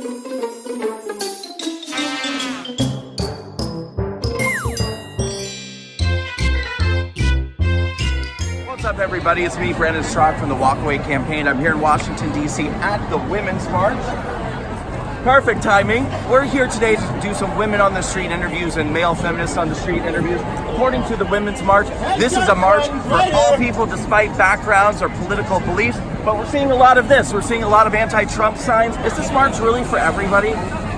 What's up, everybody? It's me, Brandon Straka from the Walkaway campaign. I'm here in Washington, D.C. at the Women's March. Perfect timing. We're here today to do some women on the street interviews and male feminists on the street interviews. According to the Women's March, this is a march for all people despite backgrounds or political beliefs. But we're seeing a lot of this. We're seeing a lot of anti-Trump signs. Is this march really for everybody?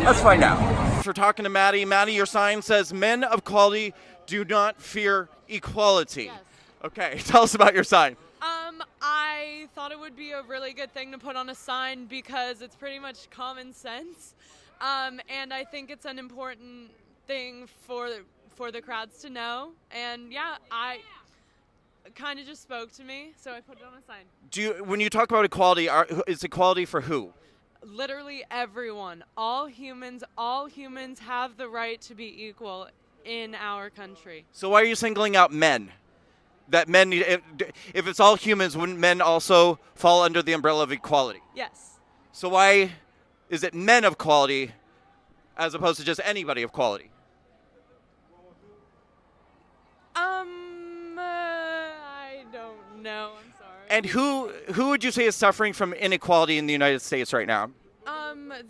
Let's find out. We're talking to Maddie. Maddie, your sign says, "Men of quality do not fear equality." Yes. Okay, tell us about your sign. I thought it would be a really good thing to put on a sign because it's pretty much common sense, and I think it's an important thing for the crowds to know. And yeah, I kind of just spoke to me, so I put it on a sign. When you talk about equality, is equality for who? Literally everyone, all humans have the right to be equal in our country. So why are you singling out men? That men need, if it's all humans, wouldn't men also fall under the umbrella of equality? Yes. So why is it men of quality as opposed to just anybody of quality? I don't know. I'm sorry. And who would you say is suffering from inequality in the United States right now?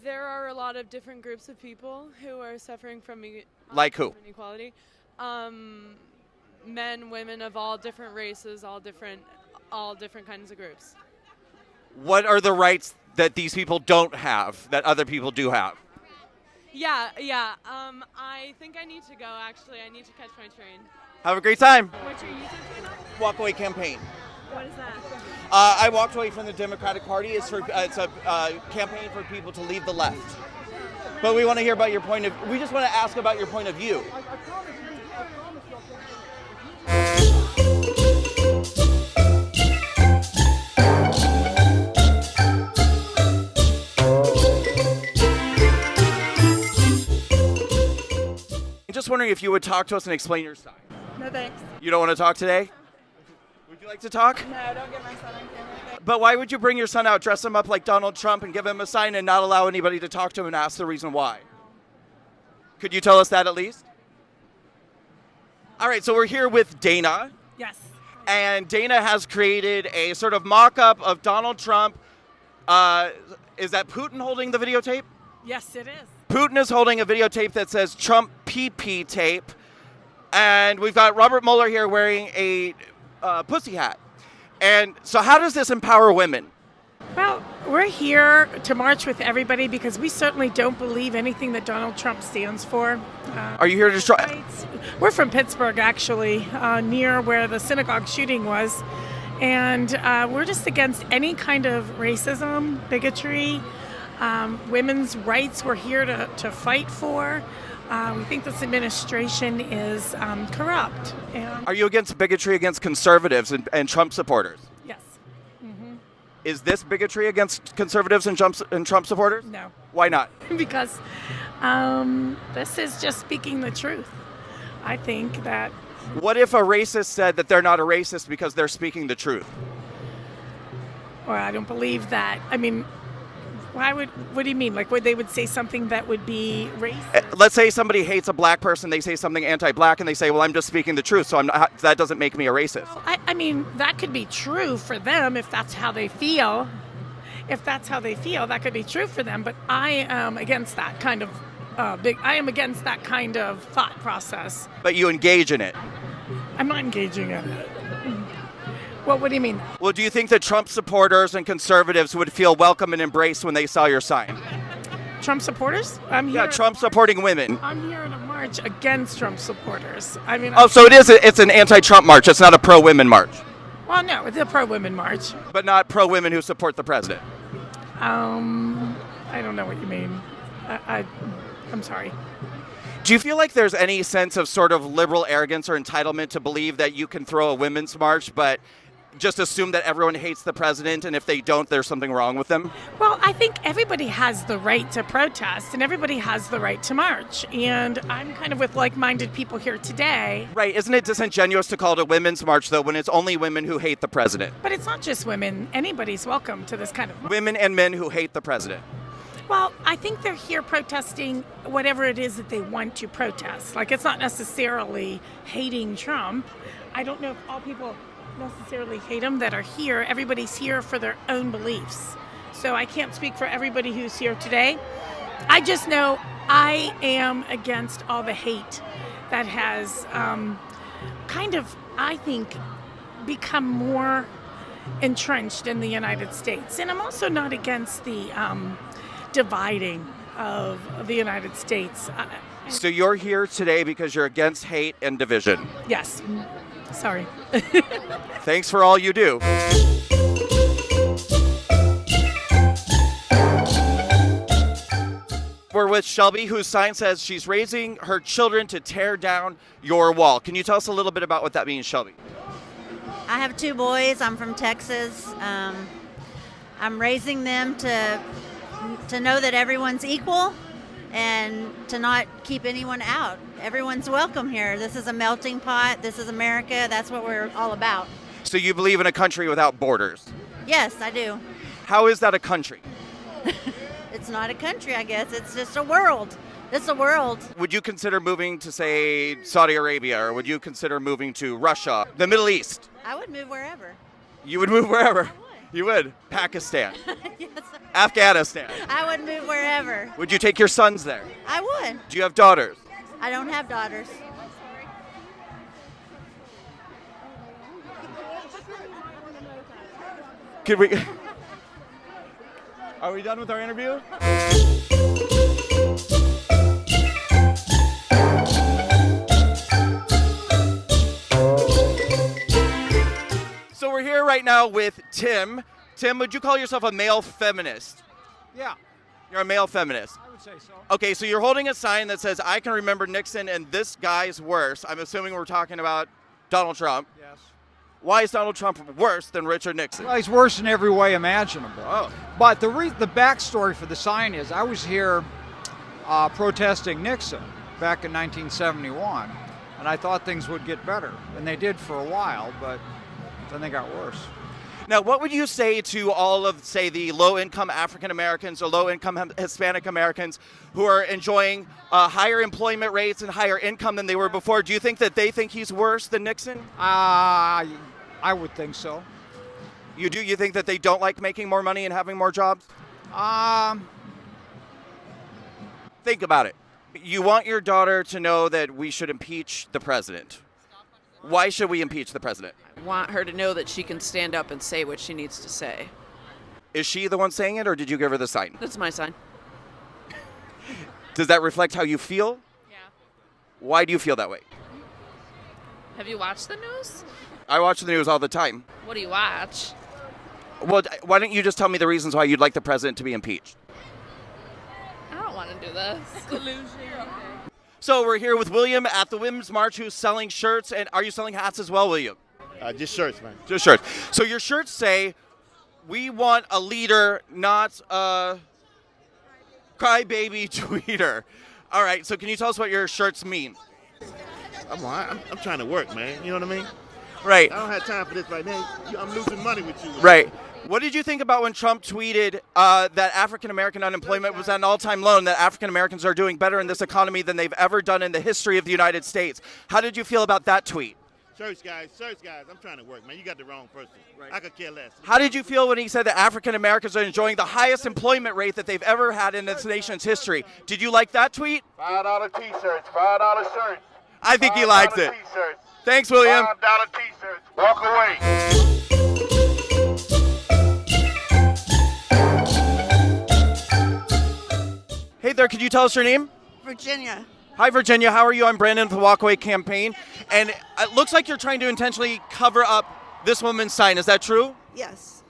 There are a lot of different groups of people who are suffering from Like who? inequality. Men, women of all different races, all different kinds of groups. What are the rights that these people don't have that other people do have? Yeah. I think I need to go, actually. I need to catch my train. Have a great time. What's your YouTube channel? Walkaway campaign. What is that? I walked away from the Democratic Party. It's a campaign for people to leave the left. But we want to hear about we just want to ask about your point of view. I'm just wondering if you would talk to us and explain your side. No, thanks. You don't want to talk today? Would you like to talk? No, don't get my son on camera. But why would you bring your son out, dress him up like Donald Trump, and give him a sign and not allow anybody to talk to him and ask the reason why? Could you tell us that at least? All right, so we're here with Dana. Yes. And Dana has created a sort of mock-up of Donald Trump. Is that Putin holding the videotape? Yes, it is. Putin is holding a videotape that says Trump PP tape. And we've got Robert Mueller here wearing a pussy hat. And so how does this empower women? Well, we're here to march with everybody because we certainly don't believe anything that Donald Trump stands for. Are you here to try? We're from Pittsburgh, actually, near where the synagogue shooting was. And we're just against any kind of racism, bigotry, women's rights we're here to fight for. We think this administration is corrupt. And Are you against bigotry against conservatives and Trump supporters? yes. Is this bigotry against conservatives and Trump supporters? No. Why not? Because this is just speaking the truth. I think that. What if a racist said that they're not a racist because they're speaking the truth? Well, I don't believe that. I mean, what do you mean? Like, they would say something that would be racist? Let's say somebody hates a black person, they say something anti-black, and they say, well, I'm just speaking the truth, so that doesn't make me a racist. Well, I mean, that could be true for them if that's how they feel. If that's how they feel, that could be true for them. But I am against that kind of I am against that kind of thought process. But you engage in it. I'm not engaging in it. Well, what do you mean? Well, do you think that Trump supporters and conservatives would feel welcome and embraced when they saw your sign? Trump supporters? I'm here. Yeah, Trump supporting women. I'm here in a march against Trump supporters. I mean. Oh, so it's an anti-Trump march. It's not a pro-women march. Well, no, it's a pro-women march. But not pro-women who support the president. I don't know what you mean. I'm sorry. Do you feel like there's any sense of sort of liberal arrogance or entitlement to believe that you can throw a women's march, but just assume that everyone hates the president, and if they don't, there's something wrong with them? Well, I think everybody has the right to protest, and everybody has the right to march. And I'm kind of with like-minded people here today. Right. Isn't it disingenuous to call it a women's march, though, when it's only women who hate the president? But it's not just women. Anybody's welcome to this kind of march. Women and men who hate the president. Well, I think they're here protesting whatever it is that they want to protest. Like, it's not necessarily hating Trump. I don't know if all people necessarily hate him that are here. Everybody's here for their own beliefs. So I can't speak for everybody who's here today. I just know I am against all the hate that has kind of, I think, become more entrenched in the United States. And I'm also not against the dividing of the United States. So you're here today because you're against hate and division. Yes. Sorry. Thanks for all you do. We're with Shelby, whose sign says she's raising her children to tear down your wall. Can you tell us a little bit about what that means, Shelby? I have 2 boys. I'm from Texas. I'm raising them to know that everyone's equal and to not keep anyone out. Everyone's welcome here. This is a melting pot. This is America. That's what we're all about. So you believe in a country without borders? Yes, I do. How is that a country? It's not a country, I guess. It's just a world. It's a world. Would you consider moving to, say, Saudi Arabia, or would you consider moving to Russia, the Middle East? I would move wherever. You would move wherever? I would. You would? Pakistan? Yes, Afghanistan? I would move wherever. Would you take your sons there? I would. Do you have daughters? I don't have daughters. Could we... Are we done with our interview? So we're here right now with Tim. Tim, would you call yourself a male feminist? Yeah, You're a male feminist. I would say so. Okay, so you're holding a sign that says, I can remember Nixon and this guy's worse. I'm assuming we're talking about Donald Trump. Yes. Why is Donald Trump worse than Richard Nixon? Well, he's worse in every way imaginable. Oh. But the backstory for the sign is I was here protesting Nixon back in 1971, and I thought things would get better, and they did for a while, but then they got worse. Now, what would you say to all of, say, the low-income African Americans or low-income Hispanic Americans who are enjoying higher employment rates and higher income than they were before? Do you think that they think he's worse than Nixon? I would think so. You do? You think that they don't like making more money and having more jobs? Think about it. You want your daughter to know that we should impeach the president. Why should we impeach the president? I want her to know that she can stand up and say what she needs to say. Is she the one saying it, or did you give her the sign? That's my sign. Does that reflect how you feel? Yeah. Why do you feel that way? Have you watched the news? I watch the news all the time. What do you watch? Well, why don't you just tell me the reasons why you'd like the president to be impeached? I don't want to do this. Collusion. So we're here with William at the Women's March, who's selling shirts. And are you selling hats as well, William? Just shirts, man. Just shirts. So your shirts say, we want a leader, not a crybaby tweeter. All right, so can you tell us what your shirts mean? I'm trying to work, man. You know what I mean? Right. I don't have time for this right now. I'm losing money with you. Right. What did you think about when Trump tweeted that African American unemployment was at an all-time low and that African Americans are doing better in this economy than they've ever done in the history of the United States? How did you feel about that tweet? Church guys, I'm trying to work, man. You got the wrong person. Right. I could care less. How did you feel when he said that African Americans are enjoying the highest employment rate that they've ever had in this nation's history? Did you like that tweet? $5 t-shirts, $5 shirts. I think he likes it. T-shirts. Thanks, William. $5 t-shirts. Walk away. Hey there, could you tell us your name? Virginia. Hi, Virginia. How are you? I'm Brandon with the Walkaway Campaign. And it looks like you're trying to intentionally cover up this woman's sign. Is that true? Yes.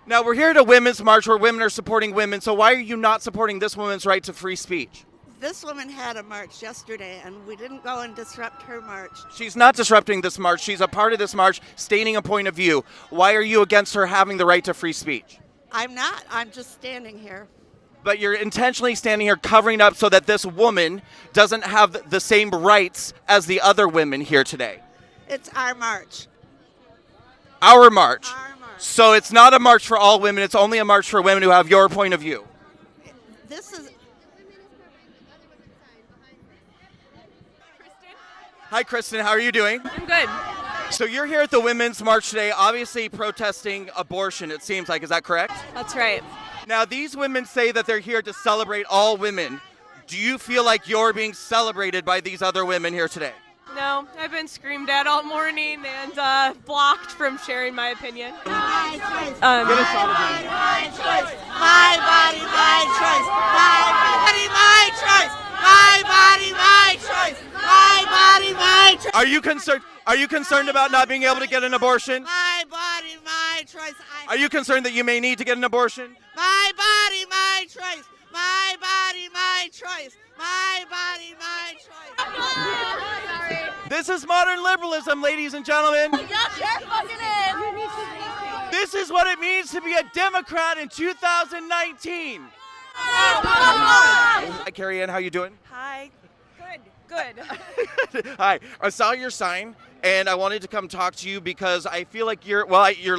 Now, we're here at a women's march where women are supporting women. So why are you not supporting this woman's right to free speech? This woman had a march yesterday, and we didn't go and disrupt her march. She's not disrupting this march. She's a part of this march, stating a point of view. Why are you against her having the right to free speech? I'm not. I'm just standing here. But you're intentionally standing here covering up so that this woman doesn't have the same rights as the other women here today. It's our march. Our march. Our march. So it's not a march for all women. It's only a march for women who have your point of view. this is Hi, Kristen. How are you doing? I'm good. So you're here at the Women's March today, obviously protesting abortion, it seems like. Is that correct? That's right. Now, these women say that they're here to celebrate all women. Do you feel like you're being celebrated by these other women here today? No, I've been screamed at all morning and blocked from sharing my opinion. my choice. Um, My choice. My body, my choice. My body, my choice. My body, my choice. My body, my choice. Are you concerned about not being able to get an abortion? My body, my choice. Are you concerned that you may need to get an abortion? My body, my choice. My body, my choice. My body, my choice. This is modern liberalism, ladies and gentlemen. fucking This is what it means to be a Democrat in 2019. Hi, Carrie Ann, how you doing? Hi. Good. Hi, I saw your sign, and I wanted to come talk to you because I feel like you're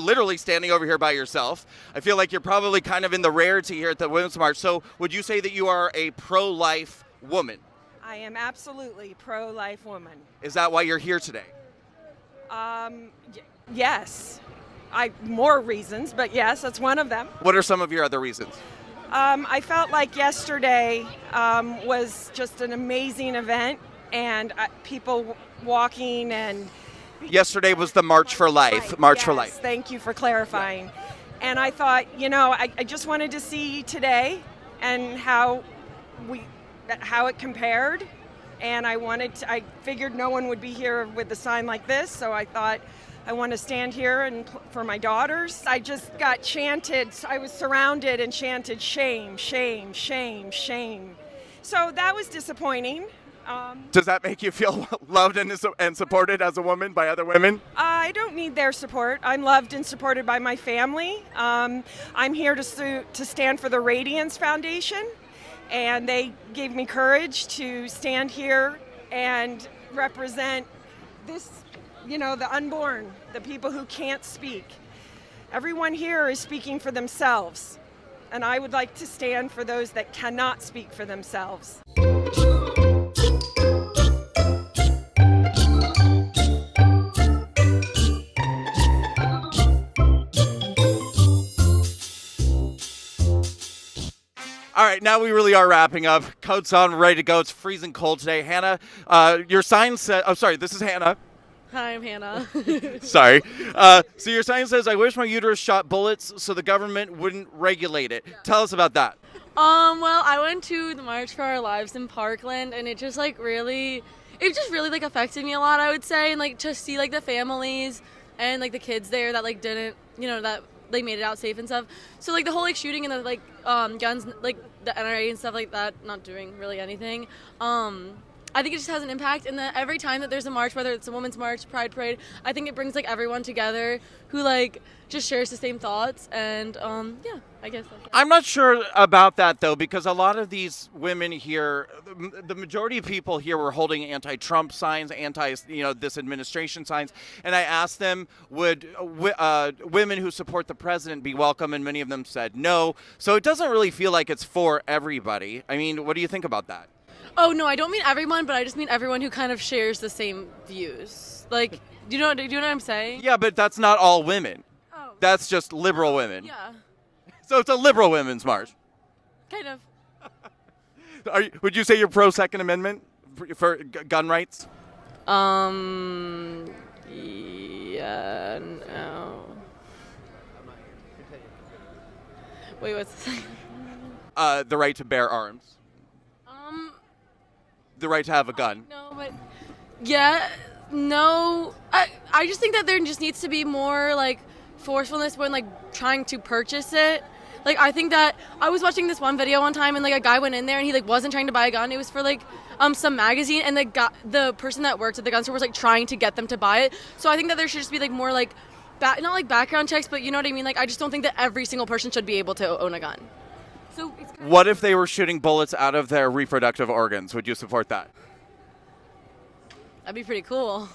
literally standing over here by yourself. I feel like you're probably kind of in the rarity here at the Women's March. So would you say that you are a pro-life woman? I am absolutely pro-life woman. Is that why you're here today? Yes. More reasons, but yes, that's one of them. What are some of your other reasons? I felt like yesterday was just an amazing event, and people walking and Yesterday was the March for Life. Right, yes, Thank you for clarifying. And I thought, I just wanted to see today and how it compared. And I figured no one would be here with a sign like this, so I thought I want to stand here and for my daughters. I just got chanted. I was surrounded and chanted shame, shame, shame, shame. So that was disappointing. Does that make you feel loved and supported as a woman by other women? I don't need their support. I'm loved and supported by my family. I'm here to stand for the Radiance Foundation, and they gave me courage to stand here and represent this, the unborn, the people who can't speak. Everyone here is speaking for themselves, and I would like to stand for those that cannot speak for themselves. All right, now we really are wrapping up. Coat's on, ready to go. It's freezing cold today. Hannah, your sign says, this is Hannah. Hi, I'm Hannah. Sorry. So your sign says, I wish my uterus shot bullets so the government wouldn't regulate it. Yeah. Tell us about that. Well, I went to the March for Our Lives in Parkland, and it just really affected me a lot, I would say. And to see the families and the kids there that didn't, that made it out safe and stuff. So the whole shooting and the guns, the NRA and stuff like that, not doing really anything. I think it just has an impact, and that every time that there's a march, whether it's a women's march, pride parade, I think it brings everyone together who just shares the same thoughts, and yeah, I guess that's it. I'm not sure about that though, because a lot of these women here, the majority of people here were holding anti-Trump signs, this administration signs, and I asked them, would women who support the president be welcome, and many of them said no. So it doesn't really feel like it's for everybody. I mean, what do you think about that? Oh, no, I don't mean everyone, but I just mean everyone who kind of shares the same views. Do you know what I'm saying? Yeah, but that's not all women. Oh. That's just liberal women. Yeah. So it's a liberal women's march. Kind of. Would you say you're pro Second Amendment for gun rights? Yeah, no. Wait, what's the second? The right to bear arms. The right to have a gun. No, but yeah, no. I just think that there just needs to be more forcefulness when trying to purchase it. I think that I was watching this one video one time, and a guy went in there and he wasn't trying to buy a gun. It was for some magazine, and the person that worked at the gun store was trying to get them to buy it. So I think that there should just be more not background checks, but you know what I mean. I just don't think that every single person should be able to own a gun. So what if they were shooting bullets out of their reproductive organs? Would you support that? That'd be pretty cool.